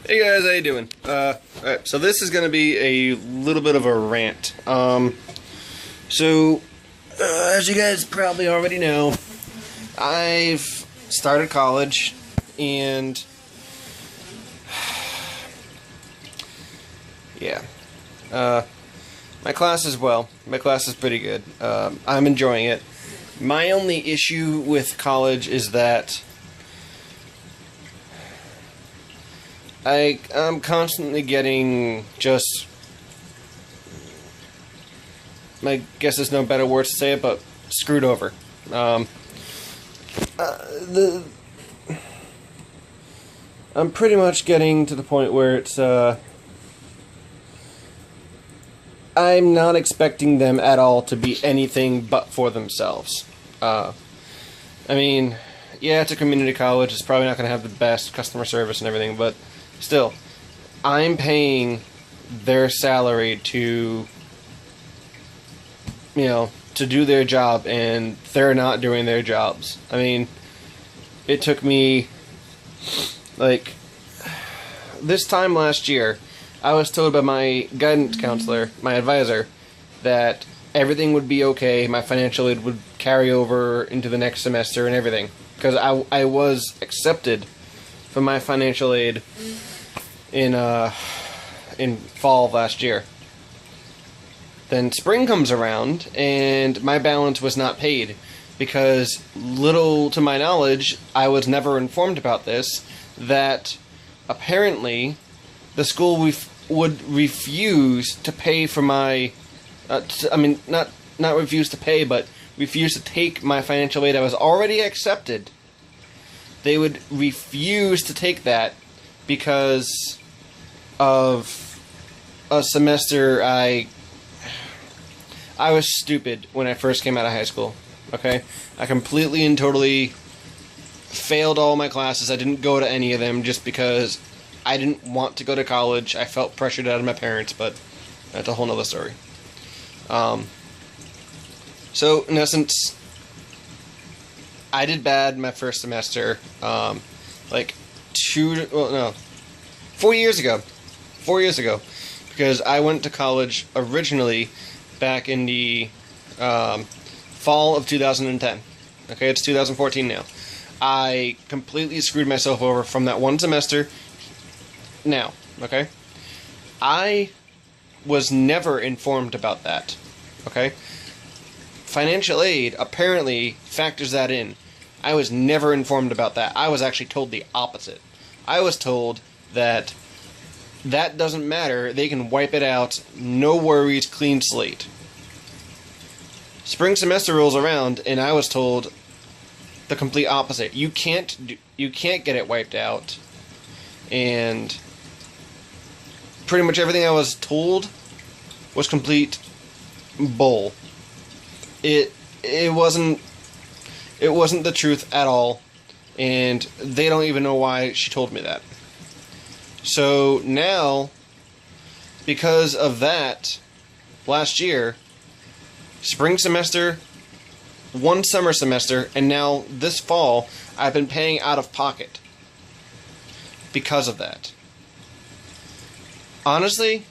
Hey guys, how you doing? Alright, so this is going to be a little bit of a rant. As you guys probably already know, I've started college, and yeah, my class is pretty good. I'm enjoying it. My only issue with college is that I'm constantly getting just, I guess there's no better words to say it, but screwed over. I'm pretty much getting to the point where it's, I'm not expecting them at all to be anything but for themselves. I mean, yeah, it's a community college, it's probably not going to have the best customer service and everything, but still, I'm paying their salary to, to do their job, and they're not doing their jobs. I mean, it took me, like, this time last year, I was told by my guidance counselor, my advisor, that everything would be okay, my financial aid would carry over into the next semester and everything. Because I was accepted for my financial aid in fall of last year. Then spring comes around, and my balance was not paid, because little to my knowledge, I was never informed about this, that apparently the school would refuse to pay for my, not refuse to pay, but refuse to take my financial aid. I was already accepted. They would refuse to take that because of a semester I was stupid when I first came out of high school. Okay? I completely and totally failed all my classes. I didn't go to any of them just because I didn't want to go to college. I felt pressured out of my parents, but that's a whole nother story. So, in essence, I did bad my first semester, 4 years ago. 4 years ago. Because I went to college originally back in the fall of 2010. Okay, it's 2014 now. I completely screwed myself over from that one semester. Now, okay? I was never informed about that. Okay? Financial aid apparently factors that in. I was never informed about that. I was actually told the opposite. I was told that that doesn't matter. They can wipe it out. No worries, clean slate. Spring semester rolls around, and I was told the complete opposite. You can't get it wiped out. And pretty much everything I was told was complete bull. It wasn't the truth at all, and they don't even know why she told me that. So now, because of that, last year, spring semester, one summer semester, and now this fall, I've been paying out of pocket because of that. Honestly,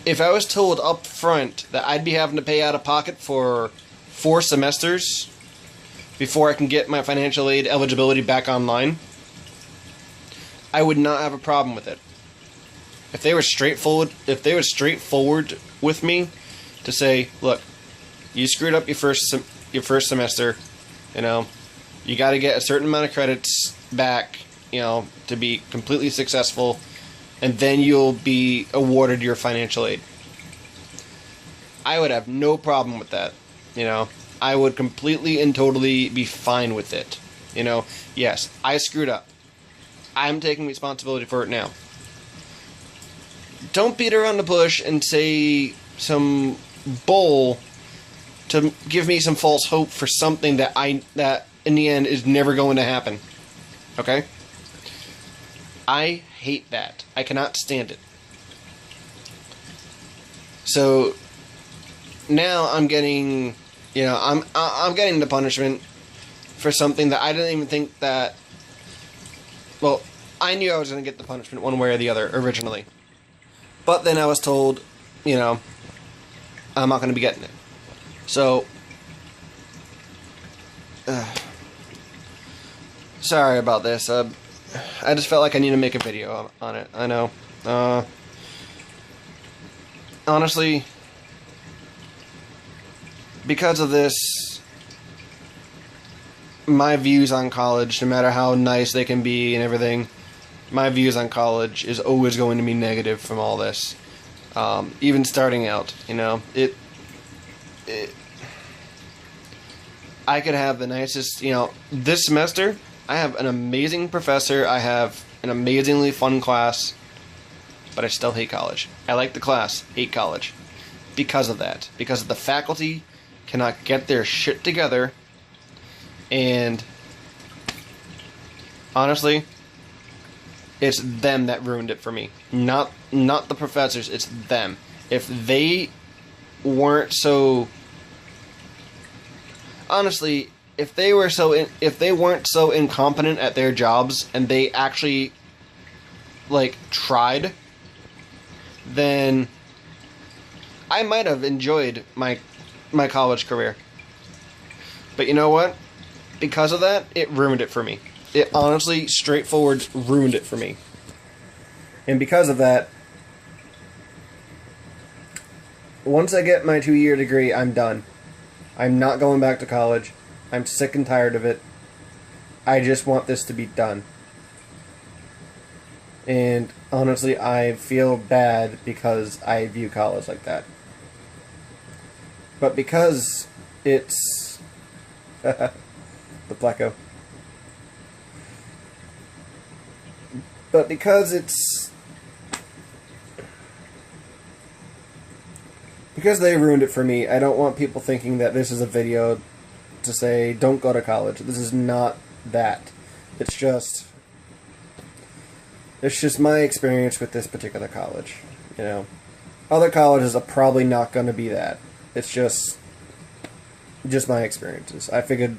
if I was told up front that I'd be having to pay out of pocket for 4 semesters before I can get my financial aid eligibility back online, I would not have a problem with it. If they were straightforward with me to say, look, you screwed up your first semester, you got to get a certain amount of credits back, to be completely successful, and then you'll be awarded your financial aid. I would have no problem with that. I would completely and totally be fine with it. Yes, I screwed up. I'm taking responsibility for it now. Don't beat around the bush and say some bull to give me some false hope for something that in the end is never going to happen. Okay? I hate that. I cannot stand it. So now I'm getting, I'm getting the punishment for something that I didn't even think that. Well, I knew I was going to get the punishment one way or the other originally. But then I was told, you know, I'm not going to be getting it. So, sorry about this. I just felt like I need to make a video on it. I know. Honestly, because of this, my views on college, no matter how nice they can be and everything, my views on college is always going to be negative from all this. Even starting out, you know, I could have the nicest, you know, this semester, I have an amazing professor, I have an amazingly fun class, but I still hate college. I like the class, hate college. Because of that. Because the faculty cannot get their shit together, and honestly, it's them that ruined it for me. Not the professors, it's them. If they weren't so... Honestly, if they weren't so incompetent at their jobs and they actually like tried, then I might have enjoyed my college career. But you know what? Because of that, it ruined it for me. It honestly, straightforward, ruined it for me. And because of that, once I get my 2-year degree, I'm done. I'm not going back to college. I'm sick and tired of it. I just want this to be done. And honestly, I feel bad because I view college like that. But because it's... the Pleco. But because it's... Because they ruined it for me, I don't want people thinking that this is a video to say, don't go to college. This is not that. It's just my experience with this particular college, you know. Other colleges are probably not going to be that. It's just my experiences. I figured,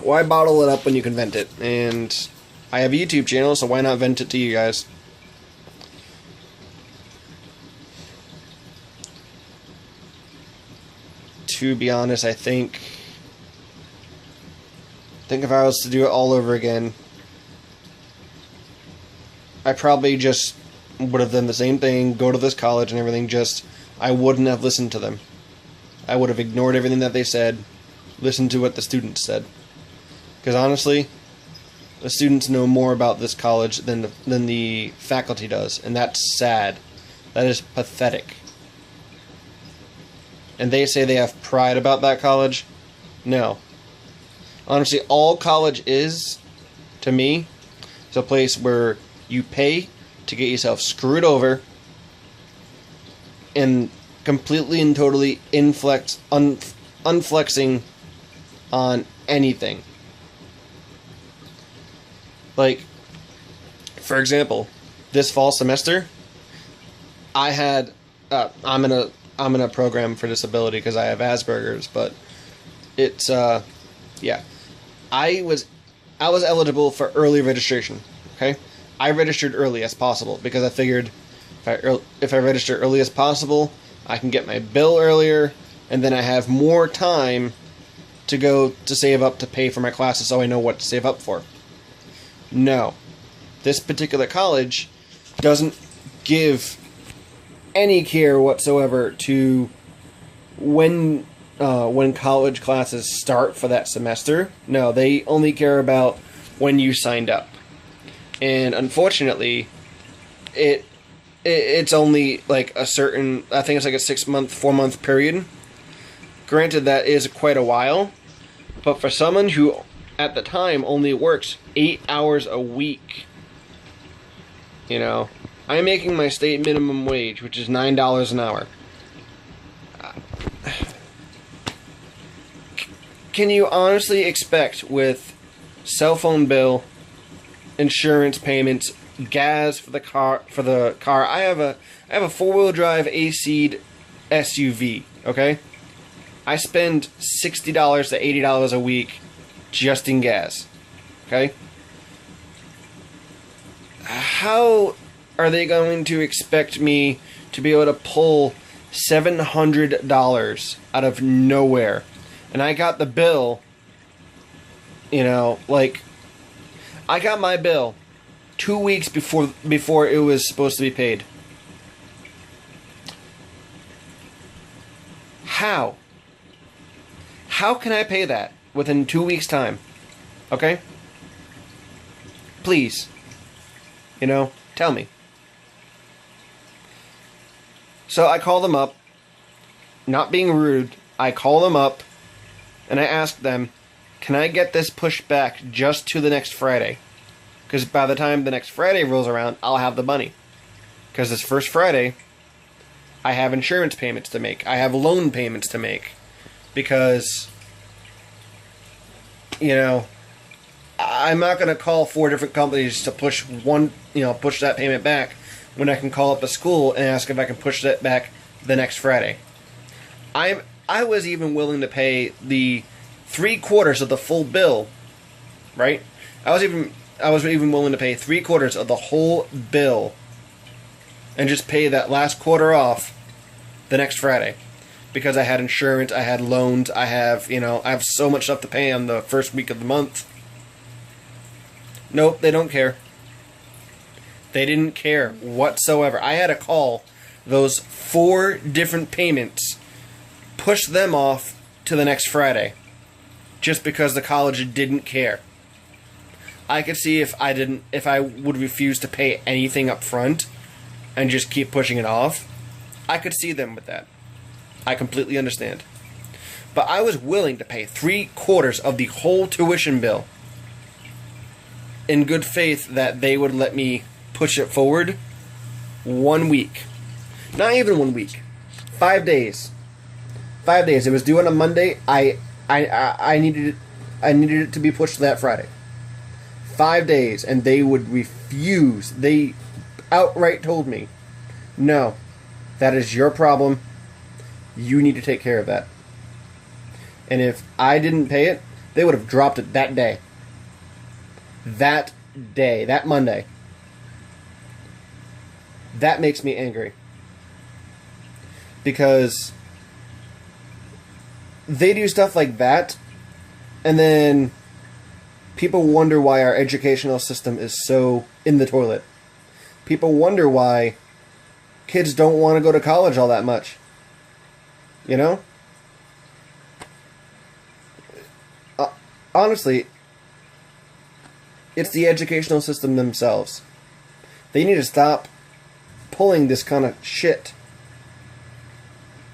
why bottle it up when you can vent it? And I have a YouTube channel, so why not vent it to you guys? To be honest, I think if I was to do it all over again, I probably just would have done the same thing, go to this college and everything, just I wouldn't have listened to them. I would have ignored everything that they said, listened to what the students said. Because honestly, the students know more about this college than the faculty does, and that's sad. That is pathetic. And they say they have pride about that college. No. Honestly, all college is, to me, is a place where you pay to get yourself screwed over and completely and totally unflexing on anything. Like, for example, this fall semester, I had, I'm in a program for disability because I have Asperger's, but it's, yeah. I was eligible for early registration, okay? I registered early as possible because I figured if I register early as possible, I can get my bill earlier, and then I have more time to go to save up to pay for my classes so I know what to save up for. No. This particular college doesn't give any care whatsoever to when college classes start for that semester. No, they only care about when you signed up. And unfortunately, it's only like a certain, I think it's like a 4-month period. Granted, that is quite a while, but for someone who at the time only works 8 hours a week, you know, I'm making my state minimum wage, which is $9 an hour. Can you honestly expect, with cell phone bill, insurance payments, gas for the car, I have a 4-wheel drive AC SUV, okay? I spend $60 to $80 a week just in gas, okay? how are they going to expect me to be able to pull $700 out of nowhere? And I got the bill, like, I got my bill 2 weeks before it was supposed to be paid. How? How can I pay that within 2 weeks' time? Okay? Please. Tell me. So I call them up. Not being rude, I call them up and I ask them, can I get this pushed back just to the next Friday? Because by the time the next Friday rolls around, I'll have the money. Because this first Friday, I have insurance payments to make. I have loan payments to make. Because, I'm not going to call 4 different companies to push push that payment back when I can call up a school and ask if I can push that back the next Friday. I was even willing to pay the 3/4 of the full bill, right? I was even willing to pay 3/4 of the whole bill and just pay that last quarter off the next Friday. Because I had insurance, I had loans, I have so much stuff to pay on the first week of the month. Nope, they don't care. They didn't care whatsoever. I had to call those 4 different payments, push them off to the next Friday, just because the college didn't care. I could see if I would refuse to pay anything up front and just keep pushing it off, I could see them with that. I completely understand. But I was willing to pay 3/4 of the whole tuition bill in good faith that they would let me push it forward 1 week. Not even 1 week. 5 days. 5 days. It was due on a Monday. I needed it to be pushed to that Friday. 5 days, and they would refuse. They outright told me, no, that is your problem. You need to take care of that. And if I didn't pay it, they would have dropped it that day. That day, that Monday. That makes me angry. Because they do stuff like that, and then people wonder why our educational system is so in the toilet. People wonder why kids don't want to go to college all that much. Honestly, it's the educational system themselves. They need to stop pulling this kind of shit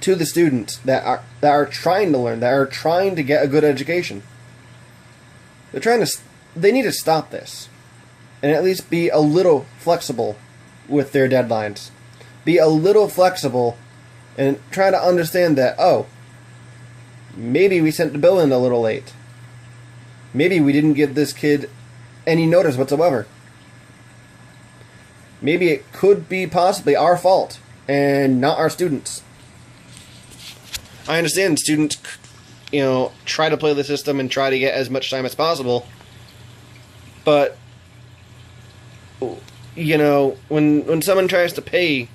to the students that are trying to learn, that are trying to get a good education. They need to stop this and at least be a little flexible with their deadlines. Be a little flexible and try to understand that, maybe we sent the bill in a little late. Maybe we didn't give this kid any notice whatsoever. Maybe it could be possibly our fault and not our students. I understand students, try to play the system and try to get as much time as possible. But, when someone tries to pay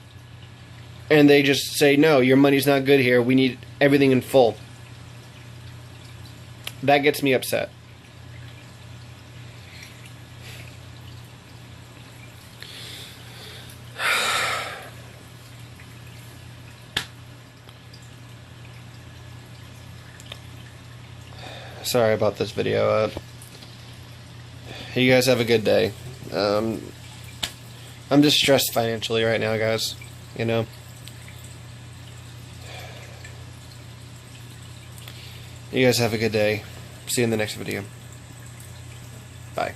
and they just say, no, your money's not good here, we need everything in full, that gets me upset. Sorry about this video. You guys have a good day. I'm just stressed financially right now, guys. You guys have a good day. See you in the next video. Bye.